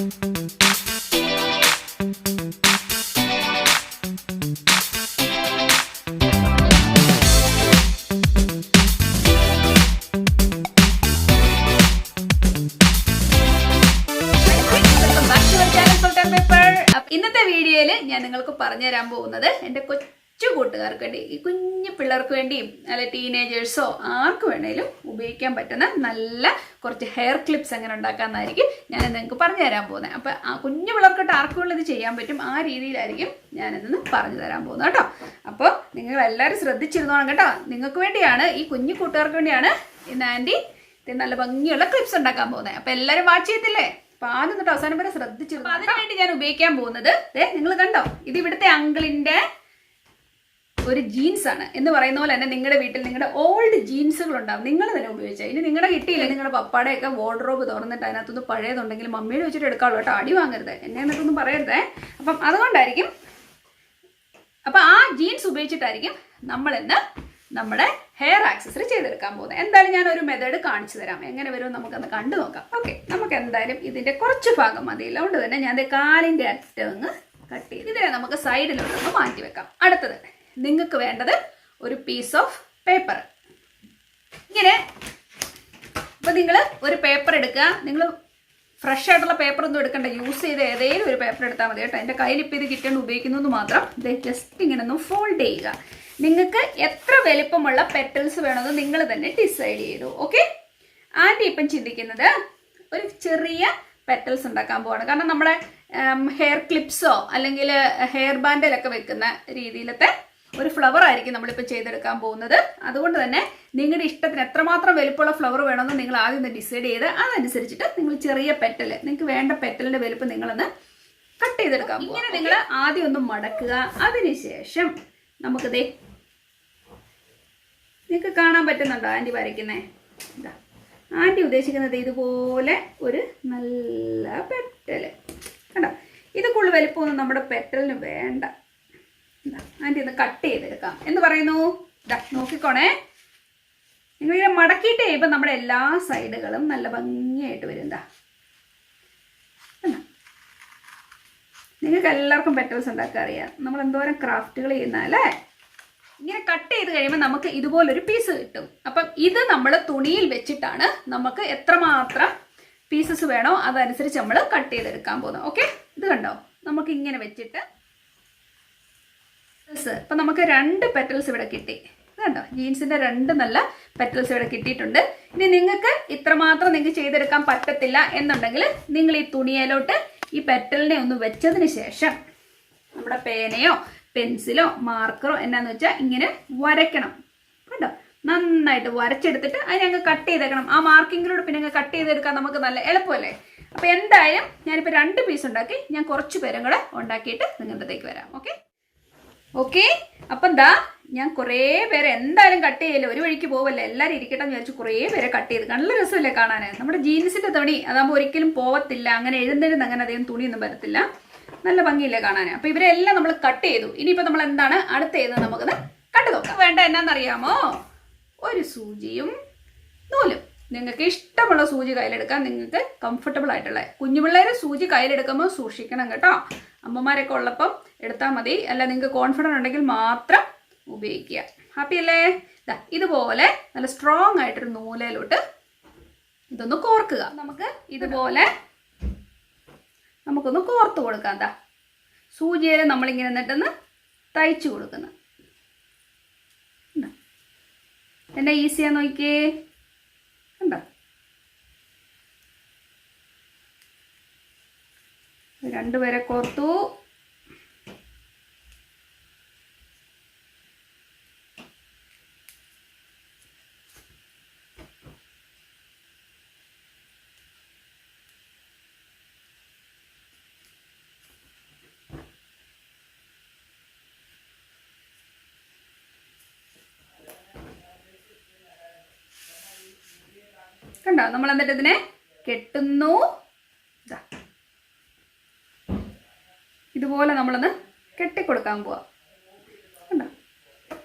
ഇന്നത്തെ വീഡിയോയിൽ ഞാൻ നിങ്ങൾക്ക് പറഞ്ഞു തരാൻ പോകുന്നത് എൻ്റെ കൊച്ചു കൂട്ടുകാർക്ക് വേണ്ടി, ഈ കുഞ്ഞു പിള്ളേർക്ക് വേണ്ടിയും അല്ലെ ടീനേജേഴ്സോ ആർക്ക് വേണേലും ഉപയോഗിക്കാൻ പറ്റുന്ന നല്ല കുറച്ച് ഹെയർ ക്ലിപ്സ് എങ്ങനെ ഉണ്ടാക്കാമെന്നായിരിക്കും ഞാൻ നിങ്ങൾക്ക് പറഞ്ഞു തരാൻ പോകുന്നത്. അപ്പോൾ ആ കുഞ്ഞു പിള്ളേർക്കിട്ട് ആർക്കും ഇത് ചെയ്യാൻ പറ്റും, ആ രീതിയിലായിരിക്കും ഞാനിന്ന് പറഞ്ഞു തരാൻ പോകുന്നത് കേട്ടോ. അപ്പോൾ നിങ്ങൾ എല്ലാവരും ശ്രദ്ധിച്ചിരുന്നോണം കേട്ടോ. നിങ്ങൾക്ക് വേണ്ടിയാണ്, ഈ കുഞ്ഞു കൂട്ടുകാർക്ക് വേണ്ടിയാണ് ഇന്ന് ആൻറ്റി നല്ല ഭംഗിയുള്ള ക്ലിപ്സ് ഉണ്ടാക്കാൻ പോകുന്നത്. അപ്പോൾ എല്ലാവരും വാച്ച് ചെയ്തില്ലേ? അപ്പോൾ ആദ്യം തൊട്ട് അവസാനം വരെ ശ്രദ്ധിച്ചിരുന്നു. അതിന് വേണ്ടി ഞാൻ ഉപയോഗിക്കാൻ പോകുന്നത് നിങ്ങൾ കണ്ടോ, ഇത് ഇവിടുത്തെ അങ്കിളിൻ്റെ ഒരു ജീൻസ് ആണ് എന്ന് പറയുന്ന പോലെ തന്നെ നിങ്ങളുടെ വീട്ടിൽ നിങ്ങളുടെ ഓൾഡ് ജീൻസുകൾ ഉണ്ടാവും, നിങ്ങൾ തന്നെ ഉപയോഗിച്ചാൽ. ഇനി നിങ്ങളുടെ കിട്ടിയില്ല, നിങ്ങളുടെ പപ്പാടെയൊക്കെ വാർഡ്രോബ് തുറന്നിട്ട് അതിനകത്തൊന്ന് പഴയതുണ്ടെങ്കിൽ മമ്മിയുടെ വെച്ചിട്ട് എടുക്കാവുള്ളൂ കേട്ടോ, അടി വാങ്ങരുത്, എന്നെ എന്നിട്ടൊന്നും പറയരുതേ. അപ്പം അതുകൊണ്ടായിരിക്കും, അപ്പം ആ ജീൻസ് ഉപയോഗിച്ചിട്ടായിരിക്കും നമ്മളിന്ന് നമ്മുടെ ഹെയർ ആക്സസറി ചെയ്തെടുക്കാൻ പോകുന്നത്. എന്തായാലും ഞാൻ ഒരു മെത്തേഡ് കാണിച്ചു തരാം, എങ്ങനെ വരും നമുക്കൊന്ന് കണ്ടു നോക്കാം. ഓക്കെ, നമുക്ക് എന്തായാലും ഇതിൻ്റെ കുറച്ച് ഭാഗം മതിയില്ല, അതുകൊണ്ട് തന്നെ ഞാൻ കാലിൻ്റെ അറ്റം ഒന്ന് കട്ട് ചെയ്ത് ഇതിനെ നമുക്ക് സൈഡിലോട്ടൊന്ന് മാറ്റി വെക്കാം. അടുത്തത് നിങ്ങൾക്ക് വേണ്ടത് ഒരു പീസ് ഓഫ് പേപ്പർ. ഇങ്ങനെ ഇപ്പം നിങ്ങൾ ഒരു പേപ്പർ എടുക്കുക, നിങ്ങൾ ഫ്രഷ് ആയിട്ടുള്ള പേപ്പർ ഒന്നും എടുക്കണ്ട, യൂസ് ചെയ്ത് ഏതെങ്കിലും ഒരു പേപ്പർ എടുത്താൽ മതി കേട്ടോ. എൻ്റെ കയ്യിൽ ഇപ്പോൾ ഇത് കിട്ടേണ്ട ഉപയോഗിക്കുന്നത് മാത്രം. ഇത് ജസ്റ്റ് ഇങ്ങനെ ഒന്ന് ഫോൾഡ് ചെയ്യുക. നിങ്ങൾക്ക് എത്ര വലിപ്പമുള്ള പെറ്റൽസ് വേണമെന്ന് നിങ്ങൾ തന്നെ ഡിസൈഡ് ചെയ്തു. ഓക്കെ, ആൻറ്റി ഇപ്പം ചിന്തിക്കുന്നത് ഒരു ചെറിയ പെറ്റൽസ് ഉണ്ടാക്കാൻ പോവാണ്. കാരണം നമ്മുടെ ഹെയർ ക്ലിപ്സോ അല്ലെങ്കിൽ ഹെയർ ബാൻഡിലൊക്കെ വെക്കുന്ന രീതിയിലത്തെ ഒരു ഫ്ലവർ ആയിരിക്കും നമ്മളിപ്പോൾ ചെയ്തെടുക്കാൻ പോകുന്നത്. അതുകൊണ്ട് തന്നെ നിങ്ങളുടെ ഇഷ്ടത്തിന് എത്രമാത്രം വലിപ്പമുള്ള ഫ്ലവർ വേണമെന്ന് നിങ്ങൾ ആദ്യം ഒന്ന് ഡിസൈഡ് ചെയ്ത് അതനുസരിച്ചിട്ട് നിങ്ങൾ ചെറിയ പെറ്റൽ, നിങ്ങൾക്ക് വേണ്ട പെറ്റലിൻ്റെ വലിപ്പം നിങ്ങളൊന്ന് കട്ട് ചെയ്തെടുക്കാം. ഇങ്ങനെ നിങ്ങൾ ആദ്യം ഒന്ന് മടക്കുക. അതിനുശേഷം നമുക്കിതേ, നിങ്ങൾക്ക് കാണാൻ പറ്റുന്നുണ്ടോ ആൻറ്റി വരയ്ക്കുന്നേ? ഇതാ ആൻറ്റി ഉദ്ദേശിക്കുന്നത് ഇതുപോലെ ഒരു നല്ല പെറ്റല് കണ്ടോ. ഇത് കൂടുതൽ വലിപ്പമൊന്നും നമ്മുടെ പെറ്റലിന് വേണ്ട. ഇതാ ആൻറ്റി ഒന്ന് കട്ട് ചെയ്തെടുക്കാം എന്ന് പറയുന്നു. ഇതാ നോക്കിക്കോണേ, നിങ്ങളിങ്ങനെ മടക്കിയിട്ട് കഴിയുമ്പോൾ നമ്മുടെ എല്ലാ സൈഡുകളും നല്ല ഭംഗിയായിട്ട് വരും. എന്താ നിങ്ങൾക്ക് എല്ലാവർക്കും പെറ്റൽസ് ഉണ്ടാക്കാൻ അറിയാം, നമ്മൾ എന്തോരം ക്രാഫ്റ്റുകൾ ചെയ്യുന്നതല്ലേ. ഇങ്ങനെ കട്ട് ചെയ്ത് കഴിയുമ്പോൾ നമുക്ക് ഇതുപോലൊരു പീസ് കിട്ടും. അപ്പം ഇത് നമ്മൾ തുണിയിൽ വെച്ചിട്ടാണ് നമുക്ക് എത്രമാത്രം പീസസ് വേണോ അതനുസരിച്ച് നമ്മൾ കട്ട് ചെയ്തെടുക്കാൻ പോകുന്നത്. ഓക്കെ, ഇത് കണ്ടോ, നമുക്ക് ഇങ്ങനെ വെച്ചിട്ട് ഇപ്പം നമുക്ക് 2 പെറ്റൽസ് ഇവിടെ കിട്ടി. ഇത് കണ്ടോ, ജീൻസിൻ്റെ 2 നല്ല പെറ്റൽസ് ഇവിടെ കിട്ടിയിട്ടുണ്ട്. ഇനി നിങ്ങൾക്ക് ഇത്രമാത്രം നിങ്ങൾക്ക് ചെയ്തെടുക്കാൻ പറ്റത്തില്ല എന്നുണ്ടെങ്കിൽ നിങ്ങൾ ഈ തുണിയിലോട്ട് ഈ പെറ്റലിനെ ഒന്ന് വെച്ചതിന് ശേഷം നമ്മുടെ പേനയോ പെൻസിലോ മാർക്കറോ എന്നാന്ന് വെച്ചാൽ ഇങ്ങനെ വരയ്ക്കണം കേട്ടോ. നന്നായിട്ട് വരച്ചെടുത്തിട്ട് അതിനങ്ങ് കട്ട് ചെയ്തേക്കണം. ആ മാർക്കിങ്ങിലൂടെ പിന്നെ അങ്ങ് കട്ട് ചെയ്തെടുക്കാൻ നമുക്ക് നല്ല എളുപ്പമല്ലേ. അപ്പോൾ എന്തായാലും ഞാനിപ്പോൾ 2 പീസ് ഉണ്ടാക്കി, ഞാൻ കുറച്ച് പേരും കൂടെ ഉണ്ടാക്കിയിട്ട് നിങ്ങളുടെ അടുത്തേക്ക് വരാം. ഓക്കെ ഓക്കെ, അപ്പം എന്താ ഞാൻ കുറേ പേരെ എന്തായാലും കട്ട് ചെയ്യല്ലേ, ഒരു വഴിക്ക് പോവല്ലേ, എല്ലാവരും ഇരിക്കട്ടെ എന്ന് വിചാരിച്ചു കുറേ പേരെ കട്ട് ചെയ്ത്. നല്ല രസമല്ലേ കാണാൻ. നമ്മുടെ ജീൻസിൻ്റെ തുണി അതാകുമ്പോൾ ഒരിക്കലും പോവത്തില്ല, അങ്ങനെ എഴുന്നേരുന്ന് അങ്ങനെ അധികം തുണിയൊന്നും വരത്തില്ല, നല്ല ഭംഗിയില്ലേ കാണാൻ. അപ്പോൾ ഇവരെല്ലാം നമ്മൾ കട്ട് ചെയ്തു. ഇനിയിപ്പോൾ നമ്മൾ എന്താണ് അടുത്ത ചെയ്യുന്നത് നമുക്കത് കണ്ടു നോക്കാം. വേണ്ട എന്നാന്നറിയാമോ, ഒരു സൂചിയും നൂലും. നിങ്ങൾക്ക് ഇഷ്ടമുള്ള സൂചി കയ്യിലെടുക്കാം, നിങ്ങൾക്ക് കംഫർട്ടബിൾ ആയിട്ടുള്ള. കുഞ്ഞുപിള്ളേരെ സൂചി കയ്യിലെടുക്കുമ്പോൾ സൂക്ഷിക്കണം കേട്ടോ, അമ്മമാരൊക്കെ ഉള്ളപ്പം എടുത്താൽ മതി, അല്ല നിങ്ങൾക്ക് കോൺഫിഡൻറ്റ് ഉണ്ടെങ്കിൽ മാത്രം ഉപയോഗിക്കുക. ഹാപ്പി അല്ലേ? ഇതുപോലെ നല്ല സ്ട്രോങ് ആയിട്ടൊരു നൂലയിലോട്ട് ഇതൊന്ന് കോർക്കുക. നമുക്ക് ഇതുപോലെ നമുക്കൊന്ന് കോർത്ത് കൊടുക്കാം. എന്താ സൂചിയിൽ നമ്മളിങ്ങനെ എന്നിട്ടൊന്ന് തയ്ച്ചു കൊടുക്കുന്നു. എന്നാ ഈസിയാന്ന് നോക്കിയേ, കണ്ടോ? 2 പേരെ കോർത്തു. കണ്ടോ, നമ്മൾ എന്നിട്ട് ഇതിനെ കെട്ടുന്നു. ഇതുപോലെ നമ്മളൊന്ന് കെട്ടിക്കൊടുക്കാൻ പോവാം. കണ്ടോ,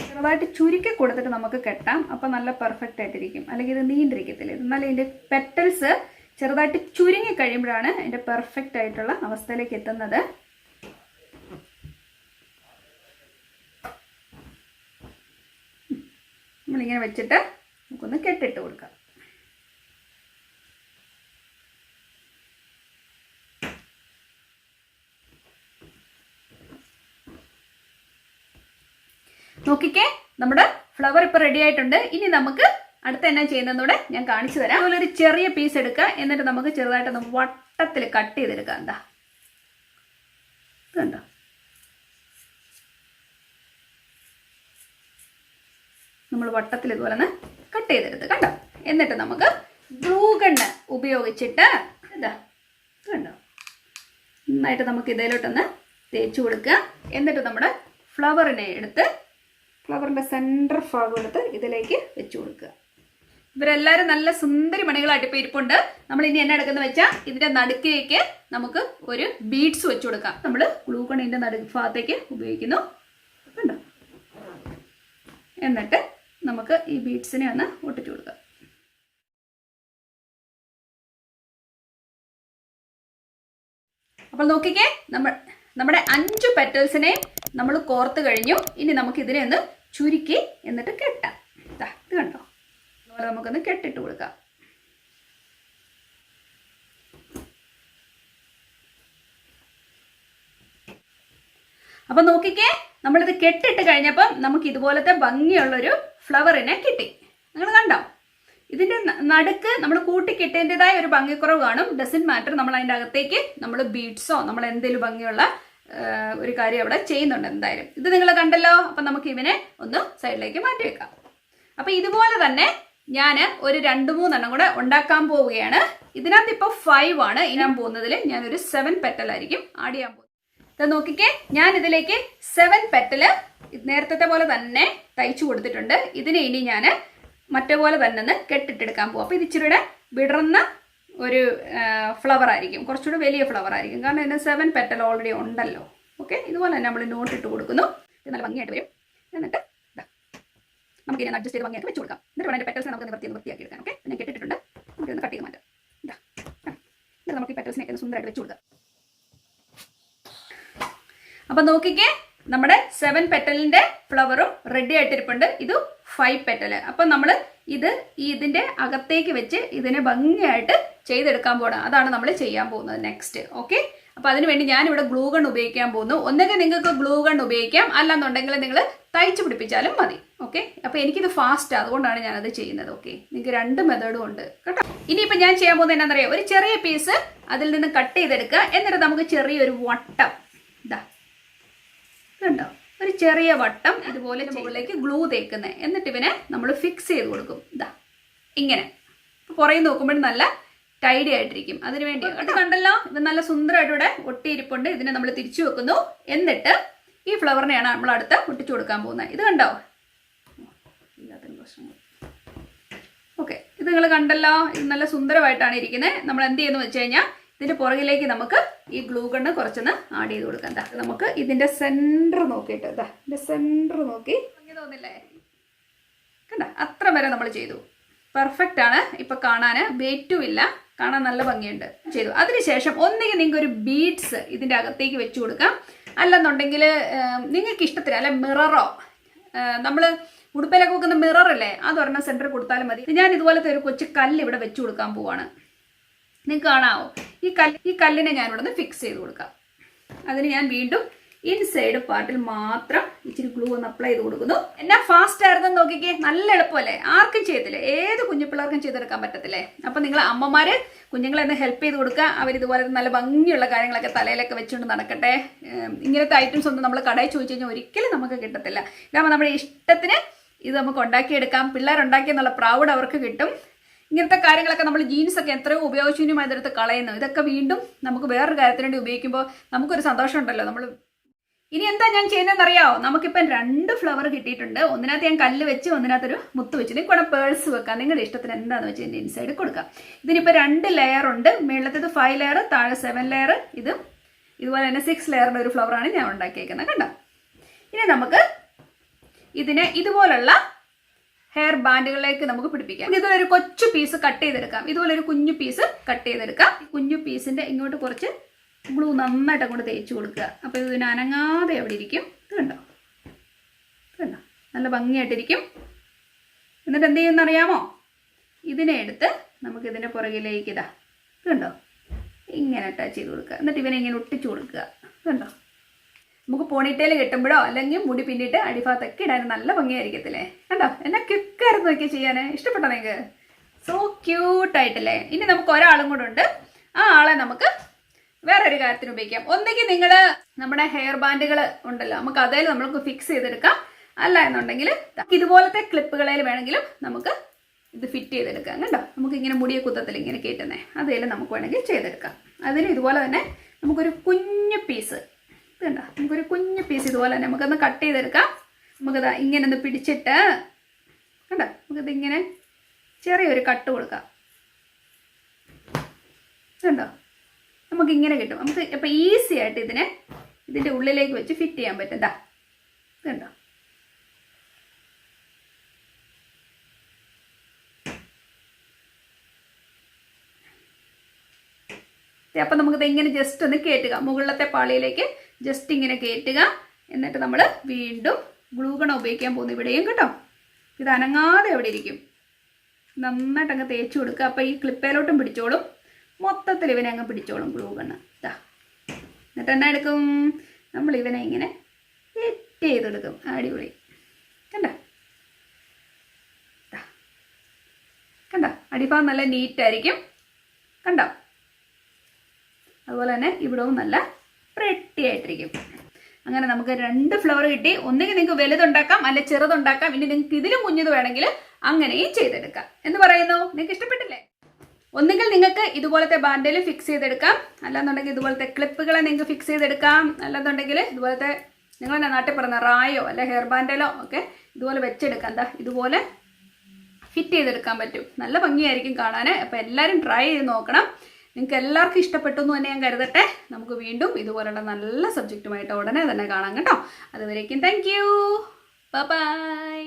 ചെറുതായിട്ട് ചുരുക്കി കൊടുത്തിട്ട് നമുക്ക് കെട്ടാം. അപ്പം നല്ല പെർഫെക്റ്റ് ആയിട്ടിരിക്കും, അല്ലെങ്കിൽ ഇത് നീണ്ടിരിക്കത്തില്ല. എന്നാലും ഇതിൻ്റെ പെറ്റൽസ് ചെറുതായിട്ട് ചുരുങ്ങി കഴിയുമ്പോഴാണ് അതിൻ്റെ പെർഫെക്റ്റ് ആയിട്ടുള്ള അവസ്ഥയിലേക്ക് എത്തുന്നത്. നമ്മളിങ്ങനെ വെച്ചിട്ട് നമുക്കൊന്ന് കെട്ടിട്ട് കൊടുക്കാം. നോക്കിക്കേ, നമ്മുടെ ഫ്ലവർ ഇപ്പൊ റെഡി ആയിട്ടുണ്ട്. ഇനി നമുക്ക് അടുത്ത എന്നാ ചെയ്യുന്നതൂടെ ഞാൻ കാണിച്ചു തരാം. അതുപോലെ ഒരു ചെറിയ പീസ് എടുക്കുക, എന്നിട്ട് നമുക്ക് ചെറുതായിട്ടൊന്ന് വട്ടത്തിൽ കട്ട് ചെയ്തെടുക്കാം. എന്താ കണ്ടോ, നമ്മൾ വട്ടത്തിൽ ഇതുപോലെ ഒന്ന് കട്ട് ചെയ്തെടുത്ത് കണ്ടോ. എന്നിട്ട് നമുക്ക് ഗ്ലൂ ഗണ്ണ് ഉപയോഗിച്ചിട്ട് ഇതാ കണ്ടോ നന്നായിട്ട് നമുക്ക് ഇതിലോട്ടൊന്ന് തേച്ച് കൊടുക്കുക. എന്നിട്ട് നമ്മുടെ ഫ്ലവറിനെ എടുത്ത് ഫ്ലവറിൻ്റെ സെൻറ്റർ ഭാഗം എടുത്ത് ഇതിലേക്ക് വെച്ച് കൊടുക്കുക. ഇവരെല്ലാവരും നല്ല സുന്ദരി മണികളായിട്ട് ഇപ്പോൾ ഇരിപ്പുണ്ട്. നമ്മൾ ഇനി എന്നാ എടുക്കുന്നത് വെച്ചാൽ ഇതിൻ്റെ നടുക്കിലേക്ക് നമുക്ക് ഒരു ബീഡ്സ് വെച്ച് കൊടുക്കാം. നമ്മൾ ഗ്ലൂ ഗണ്ണിൻ്റെ ഭാഗത്തേക്ക് ഉപയോഗിക്കുന്നു കണ്ടോ. എന്നിട്ട് നമുക്ക് ഈ ബീഡ്സിനെ ഒന്ന് ഒട്ടിച്ചു കൊടുക്കാം. അപ്പോൾ നോക്കിക്കേ, നമ്മുടെ 5 പെറ്റൽസിനെ നമ്മൾ കോർത്ത് കഴിഞ്ഞു. ഇനി നമുക്ക് ഇതിനെ ഒന്ന് ചുരുക്കി എന്നിട്ട് കെട്ടാം. ഇത് കണ്ടോ, അതുപോലെ നമുക്കൊന്ന് കെട്ടിട്ട് കൊടുക്കാം. അപ്പം നോക്കിക്കേ, നമ്മളിത് കെട്ടിട്ട് കഴിഞ്ഞപ്പം നമുക്ക് ഇതുപോലത്തെ ഭംഗിയുള്ളൊരു ഫ്ലവറിനെ കിട്ടി. നിങ്ങൾ കണ്ടോ, ഇതിൻ്റെ നടുക്ക് നമ്മൾ കൂട്ടിക്കിട്ടേണ്ടതായ ഒരു ഭംഗിക്കുറവ് കാണും. ഡസൻറ്റ് മാറ്റർ, നമ്മൾ അതിൻ്റെ അകത്തേക്ക് നമ്മൾ ബീഡ്സോ നമ്മൾ എന്തെങ്കിലും ഭംഗിയുള്ള ഒരു കാര്യം അവിടെ ചെയ്യുന്നുണ്ട് എന്തായാലും. ഇത് നിങ്ങൾ കണ്ടല്ലോ. അപ്പം നമുക്ക് ഇവനെ ഒന്ന് സൈഡിലേക്ക് മാറ്റി വെക്കാം. അപ്പം ഇതുപോലെ തന്നെ ഞാൻ ഒരു 2-3 കൂടെ ഉണ്ടാക്കാൻ പോവുകയാണ്. ഇതിനകത്ത് ഇപ്പോൾ 5 ആണ് ഇനാൻ പോകുന്നതിൽ. ഞാനൊരു 7 പെറ്റലായിരിക്കും ആഡ് ചെയ്യാൻ പോകുന്നത്. ഇത് നോക്കിക്കേ, ഞാൻ ഇതിലേക്ക് 7 പെറ്റല് നേരത്തെ പോലെ തന്നെ തയ്ച്ചു കൊടുത്തിട്ടുണ്ട്. ഇതിനെ ഇനി ഞാൻ മറ്റേ പോലെ തന്നെ ഒന്ന് കെട്ടിട്ടെടുക്കാൻ പോകും. അപ്പോൾ ഇത് ഇച്ചിരിയുടെ വിടർന്ന ഒരു ഫ്ലവർ ആയിരിക്കും, കുറച്ചുകൂടി വലിയ ഫ്ലവർ ആയിരിക്കും. കാരണം ഇതിന് 7 പെറ്റൽ ഓൾറെഡി ഉണ്ടല്ലോ. ഓക്കെ, ഇതുപോലെ തന്നെ നമ്മൾ നോട്ടിട്ട് കൊടുക്കുന്നു. ഇത് നല്ല ഭംഗിയായിട്ട് വരും. എന്നിട്ട് നമുക്ക് ഇതിനെ അഡ്ജസ്റ്റ് ചെയ്ത് ഭംഗിയാക്കി വെച്ച് കൊടുക്കാം. എന്നിട്ട് വേണം അതിൻ്റെ പെറ്റൽസ് നമുക്ക് വൃത്തിയാക്കി എടുക്കാം. ഓക്കെ, ഞാൻ കെട്ടിട്ടുണ്ട്. നമുക്കിതൊന്ന് കട്ട് ചെയ്ത് മാറ്റാം. എന്നിട്ട് നമുക്ക് ഈ പെറ്റൽസിനൊക്കെ സുന്ദരമായിട്ട് വെച്ച് കൊടുക്കാം. അപ്പം നോക്കിക്കേ, നമ്മുടെ 7 പെറ്റലിൻ്റെ ഫ്ലവറും റെഡി ആയിട്ടിരിപ്പുണ്ട്. ഇത് 5 പെറ്റൽ. അപ്പം നമ്മൾ ഇതിൻ്റെ അകത്തേക്ക് വെച്ച് ഇതിനെ ഭംഗിയായിട്ട് ചെയ്തെടുക്കാൻ പോകണം. അതാണ് നമ്മൾ ചെയ്യാൻ പോകുന്നത് നെക്സ്റ്റ്. ഓക്കെ, അപ്പോൾ അതിനുവേണ്ടി ഞാനിവിടെ ഗ്ലൂ ഗൺ ഉപയോഗിക്കാൻ പോകുന്നു. ഒന്നുകിൽ നിങ്ങൾക്ക് ഗ്ലൂ ഗൺ ഉപയോഗിക്കാം, അല്ലാന്നുണ്ടെങ്കിൽ നിങ്ങൾ തയ്ച്ച് പിടിപ്പിച്ചാലും മതി. ഓക്കെ, അപ്പോൾ എനിക്കിത് ഫാസ്റ്റ്, അതുകൊണ്ടാണ് ഞാനത് ചെയ്യുന്നത്. ഓക്കെ, നിങ്ങൾക്ക് 2 മെത്തേഡും ഉണ്ട് കേട്ടോ. ഇനിയിപ്പോൾ ഞാൻ ചെയ്യാൻ പോകുന്നത് എന്താണെന്നറിയാം, ഒരു ചെറിയ പീസ് അതിൽ നിന്ന് കട്ട് ചെയ്തെടുക്കുക. എന്നിട്ട് നമുക്ക് ചെറിയൊരു വട്ടം ഇതാ കണ്ടോ, ഒരു ചെറിയ വട്ടം ഇതുപോലെ മുകളിലേക്ക് ഗ്ലൂ തേക്കുന്നത്. എന്നിട്ട് ഇവനെ നമ്മൾ ഫിക്സ് ചെയ്ത് കൊടുക്കും. ഇതാ ഇങ്ങനെ. അപ്പോൾ പുറകെ നോക്കുമ്പോഴും നല്ല ടൈഡി ആയിട്ടിരിക്കും. അതിന് വേണ്ടി അത് കണ്ടല്ലോ, ഇത് നല്ല സുന്ദരമായിട്ട് ഇവിടെ ഒട്ടിയിരിപ്പുണ്ട്. ഇതിനെ നമ്മൾ തിരിച്ചു വെക്കുന്നു. എന്നിട്ട് ഈ ഫ്ലവറിനെയാണ് നമ്മൾ അടുത്ത് ഒട്ടിച്ചു കൊടുക്കാൻ പോകുന്നത്. ഇത് കണ്ടോ, എല്ലാത്തിനും പ്രശ്നങ്ങൾ. ഓക്കെ, ഇത് നിങ്ങൾ കണ്ടല്ലോ, ഇത് നല്ല സുന്ദരമായിട്ടാണ് ഇരിക്കുന്നത്. നമ്മൾ എന്ത് ചെയ്യുന്നു വെച്ച് കഴിഞ്ഞാൽ ഇതിൻ്റെ പുറകിലേക്ക് നമുക്ക് ഈ ഗ്ലൂ ഗണ്ണ് കുറച്ചൊന്ന് ആഡ് ചെയ്ത് കൊടുക്കാം. എന്താ നമുക്ക് ഇതിൻ്റെ സെൻറ്റർ നോക്കിയിട്ട് ഇതാ ഇതിൻ്റെ സെൻറ്റർ നോക്കി ഭംഗി തോന്നില്ലേ, കണ്ട അത്ര വരെ നമ്മൾ ചെയ്തു. പെർഫെക്റ്റ് ആണ്. ഇപ്പം കാണാൻ വെയിറ്റും ഇല്ല, കാണാൻ നല്ല ഭംഗിയുണ്ട് ചെയ്തു. അതിനുശേഷം ഒന്നുകിൽ നിങ്ങൾക്ക് ഒരു ബീഡ്സ് ഇതിൻ്റെ അകത്തേക്ക് വെച്ച് കൊടുക്കാം, അല്ലെന്നുണ്ടെങ്കിൽ നിങ്ങൾക്ക് ഇഷ്ടത്തിന് അല്ലെ മിററോ, നമ്മൾ ഉടുപ്പിലൊക്കെ വെക്കുന്ന മിററല്ലേ, അതൊരെണ്ണം സെൻറ്ററിൽ കൊടുത്താലും മതി. ഞാൻ ഇതുപോലത്തെ ഒരു കൊച്ചു കല്ല് ഇവിടെ വെച്ച് കൊടുക്കാൻ പോവാണ്. നിങ്ങൾക്ക് കാണാമോ, ഈ കല്ലിനെ ഞാനിവിടെ നിന്ന് ഫിക്സ് ചെയ്ത് കൊടുക്കാം. അതിന് ഞാൻ വീണ്ടും ഇൻസൈഡ് പാർട്ടിൽ മാത്രം ഇച്ചിരി ഗ്ലൂ ഒന്ന് അപ്ലൈ ചെയ്ത് കൊടുക്കുന്നു. എന്നാ ഫാസ്റ്റ് ആയിരുന്നെന്ന് നോക്കിക്കേ, നല്ല എളുപ്പമല്ലേ, ആർക്കും ചെയ്യത്തില്ലേ, ഏത് കുഞ്ഞു പിള്ളേർക്കും ചെയ്തെടുക്കാൻ പറ്റത്തില്ലേ. അപ്പം നിങ്ങൾ അമ്മമാർ കുഞ്ഞുങ്ങളെ ഒന്ന് ഹെൽപ്പ് ചെയ്ത് കൊടുക്കുക. അവരിതുപോലെ നല്ല ഭംഗിയുള്ള കാര്യങ്ങളൊക്കെ തലയിലൊക്കെ വെച്ചുകൊണ്ട് നടക്കട്ടെ. ഇങ്ങനത്തെ ഐറ്റംസ് ഒന്നും നമ്മൾ കടയിൽ ചോദിച്ചു കഴിഞ്ഞാൽ ഒരിക്കലും നമുക്ക് കിട്ടത്തില്ല. കാരണം നമ്മുടെ ഇഷ്ടത്തിന് ഇത് നമുക്ക് ഉണ്ടാക്കിയെടുക്കാം. പിള്ളേരുണ്ടാക്കിയെന്നുള്ള പ്രൗഡ് അവർക്ക് കിട്ടും. ഇങ്ങനത്തെ കാര്യങ്ങളൊക്കെ നമ്മൾ ജീൻസൊക്കെ എത്രയോ ഉപയോഗശൂന്യമായതെടുത്ത് കളയുന്നു. ഇതൊക്കെ വീണ്ടും നമുക്ക് വേറൊരു കാര്യത്തിന് വേണ്ടി ഉപയോഗിക്കുമ്പോൾ നമുക്കൊരു സന്തോഷം ഉണ്ടല്ലോ. നമ്മൾ ഇനി എന്താ ഞാൻ ചെയ്യുന്നതെന്ന് അറിയാമോ, നമുക്കിപ്പം 2 ഫ്ലവർ കിട്ടിയിട്ടുണ്ട്. ഒന്നിനകത്ത് ഞാൻ കല്ല് വെച്ച്, ഒന്നിനകത്തൊരു മുത്ത് വെച്ച്. നിങ്ങൾക്ക് വേണം പേഴ്സ് വെക്കാം, നിങ്ങളുടെ ഇഷ്ടത്തിന് എന്താണെന്ന് വെച്ച് ഇതിൻ്റെ ഇൻസൈഡ് കൊടുക്കാം. ഇതിനിപ്പോൾ 2 ലെയർ ഉണ്ട്. മേളത്തേത് 5 ലെയർ, താഴെ 7 ലെയർ. ഇതുപോലെ തന്നെ 6 ലെയറിൻ്റെ ഒരു ഫ്ലവറാണ് ഞാൻ ഉണ്ടാക്കിയേക്കുന്നത്. കണ്ടോ, ഇനി നമുക്ക് ഇതിനെ ഇതുപോലുള്ള ഹെയർ ബാൻഡുകളിലേക്ക് നമുക്ക് പിടിപ്പിക്കാം. ഇതുപോലെ ഒരു കൊച്ചു പീസ് കട്ട് ചെയ്തെടുക്കാം. ഇതുപോലെ ഒരു കുഞ്ഞു പീസ് കട്ട് ചെയ്തെടുക്കാം. കുഞ്ഞു പീസിന്റെ ഇങ്ങോട്ട് കുറച്ച് ഗ്ലൂ നന്നായിട്ട് അങ്ങോട്ട് തേച്ച് കൊടുക്കുക. അപ്പോൾ ഇതിന് അനങ്ങാതെ അവിടെ ഇരിക്കും. ഇത് കണ്ടോ, നല്ല ഭംഗിയായിട്ടിരിക്കും. എന്നിട്ട് എന്ത് ചെയ്യുമെന്നറിയാമോ? ഇതിനെ എടുത്ത് നമുക്ക് ഇതിൻ്റെ പുറകിലേക്ക് ഇത് കണ്ടോ ഇങ്ങനെ അറ്റാച്ച് ചെയ്ത് കൊടുക്കുക. എന്നിട്ട് ഇവനെ ഇങ്ങനെ ഒട്ടിച്ചു കൊടുക്കുക. കണ്ടോ, നമുക്ക് പോണിറ്റേൽ കെട്ടുമ്പോഴോ അല്ലെങ്കിൽ മുടി പിന്നിട്ട് അടിഭാഗത്തൊക്കെ ഇടാൻ നല്ല ഭംഗിയായിരിക്കത്തില്ലേ? കണ്ടോ, എന്നെ ക്വിക്കായിരുന്നു നോക്കി ചെയ്യാൻ. ഇഷ്ടപ്പെട്ടോ നിങ്ങൾക്ക്? സോ ക്യൂട്ടായിട്ടല്ലേ? ഇനി നമുക്ക് ഒരാളും കൂടെ ഉണ്ട്. ആ ആളെ നമുക്ക് വേറൊരു കാര്യത്തിന് ഉപയോഗിക്കാം. ഒന്നെങ്കിൽ നിങ്ങൾ നമ്മുടെ ഹെയർ ബാൻഡുകൾ ഉണ്ടല്ലോ, നമുക്ക് അതിൽ നമുക്ക് ഫിക്സ് ചെയ്തെടുക്കാം. അല്ല എന്നുണ്ടെങ്കിൽ ഇതുപോലത്തെ ക്ലിപ്പുകളിൽ വേണമെങ്കിലും നമുക്ക് ഇത് ഫിറ്റ് ചെയ്തെടുക്കാം. കണ്ടോ, നമുക്ക് ഇങ്ങനെ മുടിയെ കുത്തത്തിൽ ഇങ്ങനെ കയറ്റുന്നേ അതേലും നമുക്ക് വേണമെങ്കിൽ ചെയ്തെടുക്കാം. അതിന് ഇതുപോലെ തന്നെ നമുക്കൊരു കുഞ്ഞു പീസ് കണ്ടോ, നമുക്കൊരു കുഞ്ഞു പീസ് ഇതുപോലെ തന്നെ നമുക്കൊന്ന് കട്ട് ചെയ്തെടുക്കാം. നമുക്കിത് ഇങ്ങനെ ഒന്ന് പിടിച്ചിട്ട് കണ്ടോ, നമുക്കിതിങ്ങനെ ചെറിയൊരു കട്ട് കൊടുക്കാം. കണ്ടോ, നമുക്കിങ്ങനെ കിട്ടും. നമുക്ക് ഇപ്പം ഈസി ആയിട്ട് ഇതിൻ്റെ ഉള്ളിലേക്ക് വെച്ച് ഫിറ്റ് ചെയ്യാൻ പറ്റും. ഇതാ കണ്ടോ, അപ്പം നമുക്കിത് ഇങ്ങനെ ജസ്റ്റ് ഒന്ന് കയറ്റുക. മുകളിലത്തെ പാളിയിലേക്ക് ജസ്റ്റ് ഇങ്ങനെ കയറ്റുക. എന്നിട്ട് നമ്മൾ വീണ്ടും ഗ്ലൂ ഗൺ ഉപയോഗിക്കാൻ പോകുന്നു ഇവിടെയും. കേട്ടോ, ഇത് അനങ്ങാതെ അവിടെ ഇരിക്കും. നന്നായിട്ട് അങ്ങ് തേച്ച് കൊടുക്കുക. അപ്പോൾ ഈ ക്ലിപ്പയിലോട്ടും പിടിച്ചോളും, മൊത്തത്തിൽ ഇവനെ അങ്ങ് പിടിച്ചോളും ഗ്ലൂ ഗണ്ണ്. ഇതാ, എന്നിട്ട് എന്നാ എടുക്കും, നമ്മൾ ഇവനെ ഇങ്ങനെ സെറ്റ് ചെയ്തെടുക്കും. അടിപൊളി. കണ്ടോ കണ്ടോ, അടിഭാഗം നല്ല നീറ്റായിരിക്കും. കണ്ടോ, അതുപോലെ തന്നെ ഇവിടവും നല്ല പ്രെട്ടി ആയിട്ടിരിക്കും. അങ്ങനെ നമുക്ക് 2 ഫ്ലവർ കിട്ടി. ഒന്നുകിൽ നിങ്ങൾക്ക് വലുതുണ്ടാക്കാം അല്ലെ ചെറുതുണ്ടാക്കാം. ഇനി നിങ്ങൾക്ക് ഇതിലും കുഞ്ഞത് വേണമെങ്കിൽ അങ്ങനെയും ചെയ്തെടുക്കാം. എന്ന് പറയുന്നു. നിങ്ങൾക്ക് ഇഷ്ടപ്പെട്ടില്ലേ? ഒന്നുകിൽ നിങ്ങൾക്ക് ഇതുപോലത്തെ ബാൻഡിൽ ഫിക്സ് ചെയ്തെടുക്കാം, അല്ലാന്നുണ്ടെങ്കിൽ ഇതുപോലത്തെ ക്ലിപ്പുകളെ നിങ്ങൾക്ക് ഫിക്സ് ചെയ്തെടുക്കാം, അല്ലാന്നുണ്ടെങ്കിൽ ഇതുപോലത്തെ നിങ്ങളെന്നെ നാട്ടിൽ പറഞ്ഞ റായോ അല്ലെ ഹെയർ ബാൻഡിലോ ഒക്കെ ഇതുപോലെ വെച്ചെടുക്കാം. എന്താ ഇതുപോലെ ഫിറ്റ് ചെയ്തെടുക്കാൻ പറ്റും. നല്ല ഭംഗിയായിരിക്കും കാണാൻ. അപ്പോൾ എല്ലാവരും ട്രൈ ചെയ്ത് നോക്കണം. നിങ്ങൾക്ക് എല്ലാവർക്കും ഇഷ്ടപ്പെട്ടു എന്ന് തന്നെ ഞാൻ കരുതട്ടെ. നമുക്ക് വീണ്ടും ഇതുപോലുള്ള നല്ല സബ്ജക്റ്റുമായിട്ട് ഉടനെ തന്നെ കാണാം കേട്ടോ. അതുവരേക്കും താങ്ക് യു, ബൈ.